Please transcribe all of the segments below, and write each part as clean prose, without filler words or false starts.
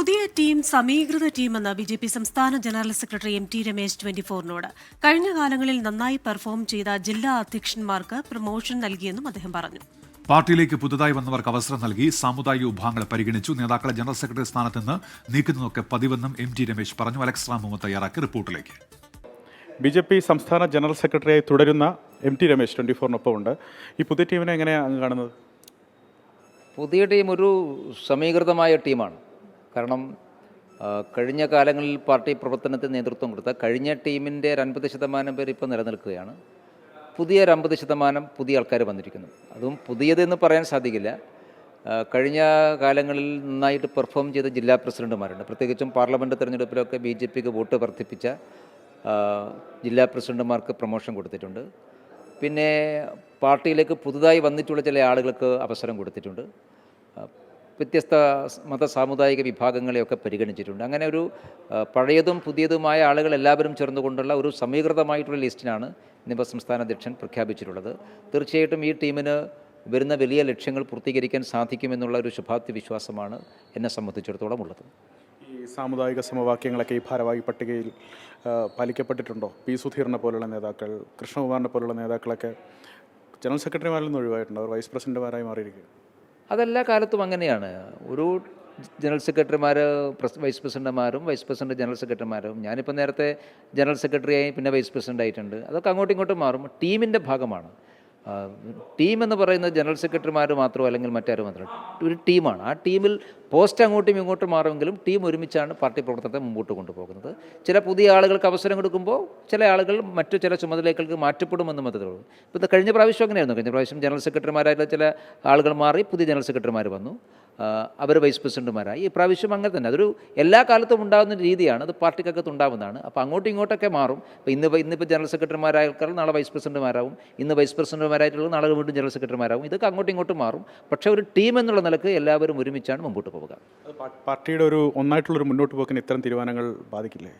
പുതിയ ടീം സമീകൃത ടീമെന്ന് ബി.ജെ.പി. സംസ്ഥാന ജനറൽ സെക്രട്ടറി എം.ടി. രമേശ് 24-നോട്. കഴിഞ്ഞ കാലങ്ങളിൽ നന്നായി പെർഫോം ചെയ്ത ജില്ലാ അധ്യക്ഷന്മാർക്ക് പ്രമോഷൻ നൽകിയെന്നും അദ്ദേഹം പറഞ്ഞു. പാർട്ടിയിലേക്ക് പുതുതായി വന്നവർക്ക് അവസരം നൽകി സാമുദായിക വിഭാഗങ്ങളെ പരിഗണിച്ചു. നേതാക്കളെ ജനറൽ സെക്രട്ടറി സ്ഥാനത്ത് നിന്ന് നീക്കുന്നതൊക്കെ പതിവെന്നും എം.ടി. രമേശ് പറഞ്ഞു. അലക്സ് റാമുമ്മ തയ്യാറാക്കിയ റിപ്പോർട്ടിലേക്ക്. ബി.ജെ.പി. സംസ്ഥാന ജനറൽ സെക്രട്ടറിയായി തുടരുന്ന എം.ടി. രമേശ് 24-നൊപ്പം ഉണ്ട്. ഈ പുതിയ ടീമിനെ എങ്ങനെയാണ് കാണുന്നത്? പുതിയ ടീം ഒരു സമീകൃതമായ ടീമാണ്. കാരണം കഴിഞ്ഞ കാലങ്ങളിൽ പാർട്ടി പ്രവർത്തനത്തിന് നേതൃത്വം കൊടുത്ത കഴിഞ്ഞ ടീമിൻ്റെ ഒരു 50% പേർ ഇപ്പോൾ നിലനിൽക്കുകയാണ്. പുതിയ ഒരു 50% പുതിയ ആൾക്കാർ വന്നിരിക്കുന്നു. അതും പുതിയതെന്ന് പറയാൻ സാധിക്കില്ല. കഴിഞ്ഞ കാലങ്ങളിൽ നന്നായിട്ട് പെർഫോം ചെയ്ത ജില്ലാ പ്രസിഡന്റുമാരുണ്ട്. പ്രത്യേകിച്ചും പാർലമെൻറ്റ് തെരഞ്ഞെടുപ്പിലൊക്കെ ബി.ജെ.പിക്ക് വോട്ട് വർദ്ധിപ്പിച്ച ജില്ലാ പ്രസിഡന്റുമാർക്ക് പ്രമോഷൻ കൊടുത്തിട്ടുണ്ട്. പിന്നെ പാർട്ടിയിലേക്ക് പുതുതായി വന്നിട്ടുള്ള ചില ആളുകൾക്ക് അവസരം കൊടുത്തിട്ടുണ്ട്. വ്യത്യസ്ത മത സാമുദായിക വിഭാഗങ്ങളെയൊക്കെ പരിഗണിച്ചിട്ടുണ്ട്. അങ്ങനെ ഒരു പഴയതും പുതിയതുമായ ആളുകൾ എല്ലാവരും ചേർന്നുകൊണ്ടുള്ള ഒരു സമീകൃതമായിട്ടുള്ള ലിസ്റ്റിനാണ് ഇന്നിപ്പോൾ സംസ്ഥാന അധ്യക്ഷൻ പ്രഖ്യാപിച്ചിട്ടുള്ളത്. തീർച്ചയായിട്ടും ഈ ടീമിന് വരുന്ന വലിയ ലക്ഷ്യങ്ങൾ പൂർത്തീകരിക്കാൻ സാധിക്കുമെന്നുള്ള ഒരു ശുഭാപ്തി വിശ്വാസമാണ് എന്നെ സംബന്ധിച്ചിടത്തോളം ഉള്ളത്. ഈ സാമുദായിക സമവാക്യങ്ങളൊക്കെ ഈ ഭാരവാഹി പട്ടികയിൽ പാലിക്കപ്പെട്ടിട്ടുണ്ടോ? പി സുധീറിനെ പോലുള്ള നേതാക്കൾ, കൃഷ്ണകുമാറിനെ പോലുള്ള നേതാക്കളൊക്കെ ജനറൽ സെക്രട്ടറിമാരിൽ നിന്ന് ഒഴിവായിട്ടുണ്ട്. അവർ വൈസ് പ്രസിഡന്റുമാരായി മാറിയിരിക്കുക. അതെല്ലാ കാലത്തും അങ്ങനെയാണ്. ഒരു ജനറൽ സെക്രട്ടറിമാർ വൈസ് പ്രസിഡന്റുമാരും വൈസ് പ്രസിഡന്റ് ജനറൽ സെക്രട്ടറിമാരും. ഞാനിപ്പോൾ നേരത്തെ ജനറൽ സെക്രട്ടറിയായി പിന്നെ വൈസ് പ്രസിഡന്റ് ആയിട്ടുണ്ട്. അതൊക്കെ അങ്ങോട്ടും ഇങ്ങോട്ടും മാറും. ടീമിൻ്റെ ഭാഗമാണ്. ടീം എന്ന് പറയുന്നത് ജനറൽ സെക്രട്ടറിമാർ മാത്രമോ അല്ലെങ്കിൽ മറ്റാരും മാത്രമല്ല, ഒരു ടീമാണ്. ആ ടീമിൽ പോസ്റ്റ് അങ്ങോട്ടും ഇങ്ങോട്ടും മാറുമെങ്കിലും ടീം ഒരുമിച്ചാണ് പാർട്ടി പ്രവർത്തനത്തെ മുമ്പോട്ട് കൊണ്ടുപോകുന്നത്. ചില പുതിയ ആളുകൾക്ക് അവസരം കൊടുക്കുമ്പോൾ ചില ആളുകൾ മറ്റു ചില ചുമതലകൾക്ക് മാറ്റപ്പെടുമെന്ന് മതത്തിലുള്ളൂ. ഇപ്പോൾ ഇത് കഴിഞ്ഞ പ്രാവശ്യം അങ്ങനെയായിരുന്നു. കഴിഞ്ഞ പ്രാവശ്യം ജനറൽ സെക്രട്ടറിമാരായിട്ടുള്ള ചില ആളുകൾ മാറി പുതിയ ജനറൽ സെക്രട്ടറിമാർ വന്നു. അവർ വൈസ് പ്രസിഡന്റുമാരായി. ഈ പ്രാവശ്യം അങ്ങനെ തന്നെ. അതൊരു എല്ലാ കാലത്തും ഉണ്ടാകുന്ന രീതിയാണ്. അത് പാർട്ടിക്കകത്ത് ഉണ്ടാകുന്നതാണ്. അപ്പോൾ അങ്ങോട്ടും ഇങ്ങോട്ടൊക്കെ മാറും. ഇപ്പോൾ ഇന്നിപ്പോൾ ജനറൽ സെക്രട്ടറിമാരായ ആൾക്കാർ നാളെ വൈസ് പ്രസിഡന്റുമാരാവും. ഇന്ന് വൈസ് പ്രസിഡന്റുമാരായിട്ടുള്ളത് നാളെ വീണ്ടും ജനറൽ സെക്രട്ടറിമാരാവും. ഇതൊക്കെ അങ്ങോട്ടും ഇങ്ങോട്ടും മാറും. പക്ഷേ ഒരു ടീം എന്നുള്ള നിലക്ക് എല്ലാവരും ഒരുമിച്ചാണ് മുമ്പോട്ട് പോവുക. പാർട്ടിയുടെ ഒരു ഒന്നായിട്ടുള്ളൊരു മുന്നോട്ട് പോക്കിന് ഇത്തരം തീരുമാനങ്ങൾ ബാധിക്കില്ലേ?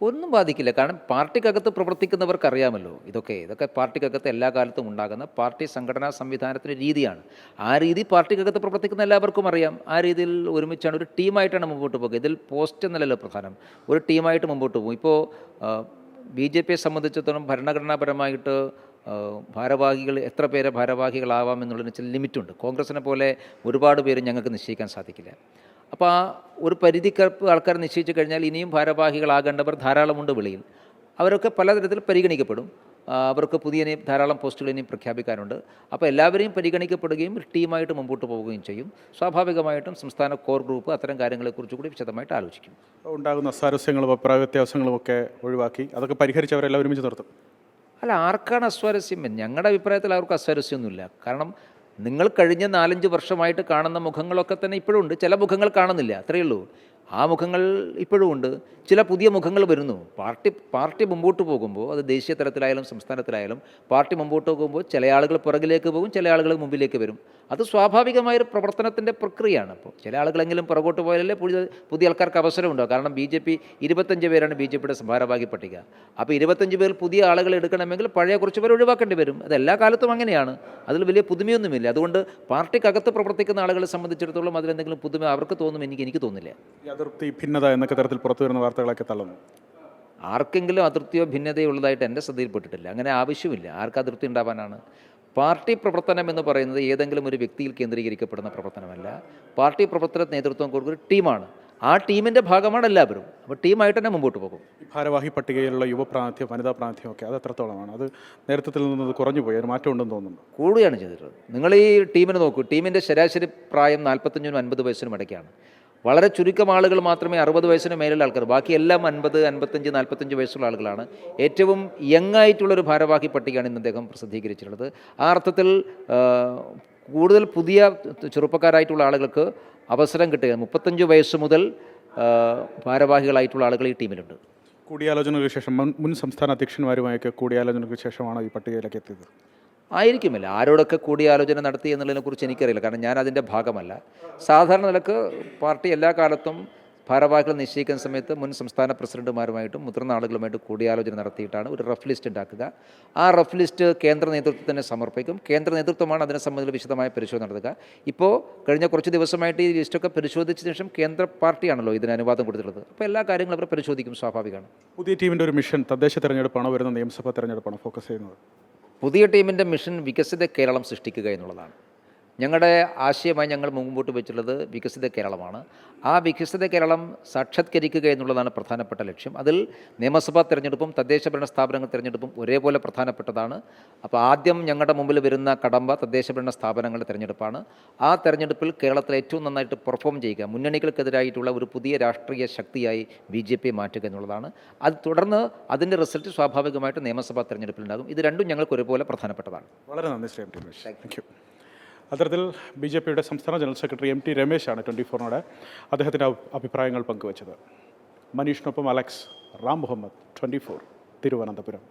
ഒന്നും ബാധിക്കില്ല. കാരണം പാർട്ടിക്കകത്ത് പ്രവർത്തിക്കുന്നവർക്കറിയാമല്ലോ ഇതൊക്കെ പാർട്ടിക്കകത്ത് എല്ലാ കാലത്തും ഉണ്ടാകുന്ന പാർട്ടി സംഘടനാ സംവിധാനത്തിൻ്റെ രീതിയാണ്. ആ രീതി പാർട്ടിക്കകത്ത് പ്രവർത്തിക്കുന്ന എല്ലാവർക്കും അറിയാം. ആ രീതിയിൽ ഒരുമിച്ചാണ്, ഒരു ടീമായിട്ടാണ് മുമ്പോട്ട് പോകുക. ഇതിൽ പോസ്റ്റ് എന്നല്ലല്ലോ പ്രധാനം, ഒരു ടീമായിട്ട് മുമ്പോട്ട് പോകും. ഇപ്പോൾ ബി.ജെ.പിയെ സംബന്ധിച്ചിടത്തോളം ഭരണഘടനാപരമായിട്ട് ഭാരവാഹികൾ എത്ര പേരെ ഭാരവാഹികളാവാം എന്നുള്ളതിന് ചില ലിമിറ്റുണ്ട്. കോൺഗ്രസിനെ പോലെ ഒരുപാട് പേര് ഞങ്ങൾക്ക് നിശ്ചയിക്കാൻ സാധിക്കില്ല. അപ്പോൾ ആ ഒരു പരിധിക്കപ്പ് ആൾക്കാർ നിശ്ചയിച്ചു കഴിഞ്ഞാൽ ഇനിയും ഭാരവാഹികളാകേണ്ടവർ ധാരാളമുണ്ട് വെളിയിൽ. അവരൊക്കെ പലതരത്തിൽ പരിഗണിക്കപ്പെടും. അവർക്ക് പുതിയ ധാരാളം പോസ്റ്റുകൾ ഇനിയും പ്രഖ്യാപിക്കാനുണ്ട്. അപ്പോൾ എല്ലാവരെയും പരിഗണിക്കപ്പെടുകയും ടീമായിട്ട് മുമ്പോട്ട് പോവുകയും ചെയ്യും. സ്വാഭാവികമായിട്ടും സംസ്ഥാന കോർ ഗ്രൂപ്പ് അത്തരം കാര്യങ്ങളെക്കുറിച്ച് കൂടി വിശദമായിട്ട് ആലോചിക്കും. ഉണ്ടാകുന്ന അസ്വാരസ്യങ്ങളും അഭിപ്രായ വ്യത്യാസങ്ങളും ഒക്കെ ഒഴിവാക്കി അതൊക്കെ പരിഹരിച്ചവരെല്ലാം ഒരുമിച്ച് നിർത്തും. അല്ല, ആർക്കാണ് അസ്വാരസ്യം? ഞങ്ങളുടെ അഭിപ്രായത്തിൽ അവർക്ക് അസ്വാരസ്യമൊന്നുമില്ല. കാരണം നിങ്ങൾ കഴിഞ്ഞ 4-5 വർഷമായിട്ട് കാണുന്ന മുഖങ്ങളൊക്കെ തന്നെ ഇപ്പോഴും ഉണ്ട്. ചില മുഖങ്ങൾ കാണുന്നില്ല, അത്രയേ ഉള്ളൂ. ആ മുഖങ്ങൾ ഇപ്പോഴും ഉണ്ട്. ചില പുതിയ മുഖങ്ങൾ വരുന്നു. പാർട്ടി മുമ്പോട്ട് പോകുമ്പോൾ, അത് ദേശീയ തലത്തിലായാലും സംസ്ഥാനത്തിലായാലും പാർട്ടി മുമ്പോട്ട് പോകുമ്പോൾ ചില ആളുകൾ പുറകിലേക്ക് പോകും, ചില ആളുകൾ മുമ്പിലേക്ക് വരും. അത് സ്വാഭാവികമായൊരു പ്രവർത്തനത്തിൻ്റെ പ്രക്രിയയാണ്. അപ്പോൾ ചില ആളുകളെങ്കിലും പുറകോട്ട് പോയാലല്ലേ പുതിയ ആൾക്കാർക്ക് അവസരമുണ്ടോ? കാരണം ബി.ജെ.പി 25 പേരാണ് ബി.ജെ.പിയുടെ ഭാരവാഹി പട്ടിക. അപ്പോൾ 25 പേർ പുതിയ ആളുകൾ എടുക്കണമെങ്കിൽ പഴയ കുറച്ച് പേർ ഒഴിവാക്കേണ്ടി വരും. അത് എല്ലാ കാലത്തും അങ്ങനെയാണ്. അതിൽ വലിയ പുതുമയൊന്നുമില്ല. അതുകൊണ്ട് പാർട്ടിക്കകത്ത് പ്രവർത്തിക്കുന്ന ആളുകളെ സംബന്ധിച്ചിടത്തോളം അതിലെന്തെങ്കിലും പുതുമ അവർക്ക് തോന്നും, എനിക്ക് തോന്നില്ല. അതിർത്തി ഭിന്നത എന്നൊക്കെ തരത്തിൽ പുറത്തു വരുന്ന വാർത്തകളൊക്കെ തള്ളുന്നു. ആർക്കെങ്കിലും അതിർത്തിയോ ഭിന്നതയോ ഉള്ളതായിട്ട് എൻ്റെ ശ്രദ്ധയിൽപ്പെട്ടിട്ടില്ല. അങ്ങനെ ആവശ്യമില്ല. ആർക്ക് അതിർത്തി ഉണ്ടാവാനാണ്? പാർട്ടി പ്രവർത്തനം എന്ന് പറയുന്നത് ഏതെങ്കിലും ഒരു വ്യക്തിയിൽ കേന്ദ്രീകരിക്കപ്പെടുന്ന പ്രവർത്തനമല്ല. പാർട്ടി പ്രവർത്തന നേതൃത്വം കൊടുക്കുന്ന ഒരു ടീമാണ്. ആ ടീമിൻ്റെ ഭാഗമാണ് എല്ലാവരും. അപ്പോൾ ടീമായിട്ട് തന്നെ മുമ്പോട്ട് പോകും. ഭാരവാഹി പട്ടികയിലുള്ള യുവപ്രാതിനിധ്യം, വനിതാ പ്രാതിനിധ്യം ഒക്കെ അത് എത്രത്തോളമാണ്? അത് നേരത്തെ നിന്നത് കുറഞ്ഞു പോയി, ഒരു മാറ്റം ഉണ്ടെന്ന് തോന്നുന്നു. കൂടുകയാണ് ചെയ്തിട്ടുള്ളത്. നിങ്ങൾ ഈ ടീമിനെ നോക്കൂ. ടീമിൻ്റെ ശരാശരി പ്രായം 45-നും 50 വയസ്സിനും ഇടയ്ക്കാണ്. വളരെ ചുരുക്കം ആളുകൾ മാത്രമേ 60 വയസ്സിന് മേലുള്ള ആൾക്കാർ, ബാക്കി എല്ലാം 50, 55, 45 വയസ്സുള്ള ആളുകളാണ്. ഏറ്റവും യങ് ആയിട്ടുള്ളൊരു ഭാരവാഹി പട്ടികയാണ് ഇന്ന് അദ്ദേഹം പ്രസിദ്ധീകരിച്ചിട്ടുള്ളത്. ആ അർത്ഥത്തിൽ കൂടുതൽ പുതിയ ചെറുപ്പക്കാരായിട്ടുള്ള ആളുകൾക്ക് അവസരം കിട്ടുക. 35 വയസ്സ് മുതൽ ഭാരവാഹികളായിട്ടുള്ള ആളുകൾ ഈ ടീമിലുണ്ട്. കൂടിയാലോചനകൾക്ക് ശേഷം മുൻ സംസ്ഥാന അധ്യക്ഷന്മാരുമായൊക്കെ കൂടിയാലോചനകൾക്ക് ശേഷമാണ് ഈ പട്ടികയിലേക്ക് എത്തിയത്. ആയിരിക്കുമല്ല. ആരോടൊക്കെ കൂടിയാലോചന നടത്തി എന്നുള്ളതിനെക്കുറിച്ച് എനിക്കറിയില്ല. കാരണം ഞാൻ അതിൻ്റെ ഭാഗമല്ല. സാധാരണ നിലക്ക് പാർട്ടി എല്ലാ കാലത്തും ഭാരവാഹികൾ നിശ്ചയിക്കുന്ന സമയത്ത് മുൻ സംസ്ഥാന പ്രസിഡന്റുമാരുമായിട്ടും മുതിർന്ന ആളുകളുമായിട്ട് കൂടിയാലോചന നടത്തിയിട്ടാണ് ഒരു റഫ് ലിസ്റ്റ് ഉണ്ടാക്കുക. ആ റഫ് ലിസ്റ്റ് കേന്ദ്ര നേതൃത്വത്തിന് സമർപ്പിക്കും. കേന്ദ്ര നേതൃത്വമാണ് അതിനെ സംബന്ധിച്ച് വിശദമായ പരിശോധന നടത്തുക. ഇപ്പോൾ കഴിഞ്ഞ കുറച്ച് ദിവസമായിട്ട് ഈ ലിസ്റ്റൊക്കെ പരിശോധിച്ച ശേഷം കേന്ദ്ര പാർട്ടിയാണല്ലോ ഇതിന് അനുവാദം കൊടുത്തിട്ടുള്ളത്. അപ്പോൾ എല്ലാ കാര്യങ്ങളും അവർ പരിശോധിക്കും, സ്വാഭാവികമാണ്. പുതിയ ടീമിൻ്റെ ഒരു മിഷൻ തദ്ദേശ തെരഞ്ഞെടുപ്പാണോ വരുന്ന നിയമസഭാ തെരഞ്ഞെടുപ്പാണോ ഫോക്കസ് ചെയ്യുന്നത്? പുതിയ ടീമിൻ്റെ മിഷൻ വികസിത കേരളം സൃഷ്ടിക്കുക എന്നുള്ളതാണ്. ഞങ്ങളുടെ ആശയമായി ഞങ്ങൾ മുമ്പോട്ട് വെച്ചിട്ടുള്ളത് വികസിത കേരളമാണ്. ആ വികസിത കേരളം സാക്ഷാത്കരിക്കുക എന്നുള്ളതാണ് പ്രധാനപ്പെട്ട ലക്ഷ്യം. അതിൽ നിയമസഭാ തെരഞ്ഞെടുപ്പും തദ്ദേശ ഭരണ സ്ഥാപനങ്ങൾ തെരഞ്ഞെടുപ്പും ഒരേപോലെ പ്രധാനപ്പെട്ടതാണ്. അപ്പോൾ ആദ്യം ഞങ്ങളുടെ മുമ്പിൽ വരുന്ന കടമ്പ തദ്ദേശ ഭരണ സ്ഥാപനങ്ങളുടെ തെരഞ്ഞെടുപ്പാണ്. ആ തെരഞ്ഞെടുപ്പിൽ കേരളത്തിൽ ഏറ്റവും നന്നായിട്ട് പെർഫോം ചെയ്യുക, മുന്നണികൾക്കെതിരായിട്ടുള്ള ഒരു പുതിയ രാഷ്ട്രീയ ശക്തിയായി BJP മാറ്റുക എന്നുള്ളതാണ്. അത് തുടർന്ന് അതിൻ്റെ റിസൾട്ട് സ്വാഭാവികമായിട്ട് നിയമസഭാ തെരഞ്ഞെടുപ്പിലുണ്ടാകും. ഇത് രണ്ടും ഞങ്ങൾക്ക് ഒരുപോലെ പ്രധാനപ്പെട്ടതാണ്. വളരെ നന്ദി Shri MT Ramesh. Thank you. അത്തരത്തിൽ BJPയുടെ സംസ്ഥാന ജനറൽ സെക്രട്ടറി MT രമേശാണ് 24നോട് അദ്ദേഹത്തിൻ്റെ അഭിപ്രായങ്ങൾ പങ്കുവച്ചത്. മനീഷിനൊപ്പം അലക്സ്, റാം മുഹമ്മദ്, 24 തിരുവനന്തപുരം.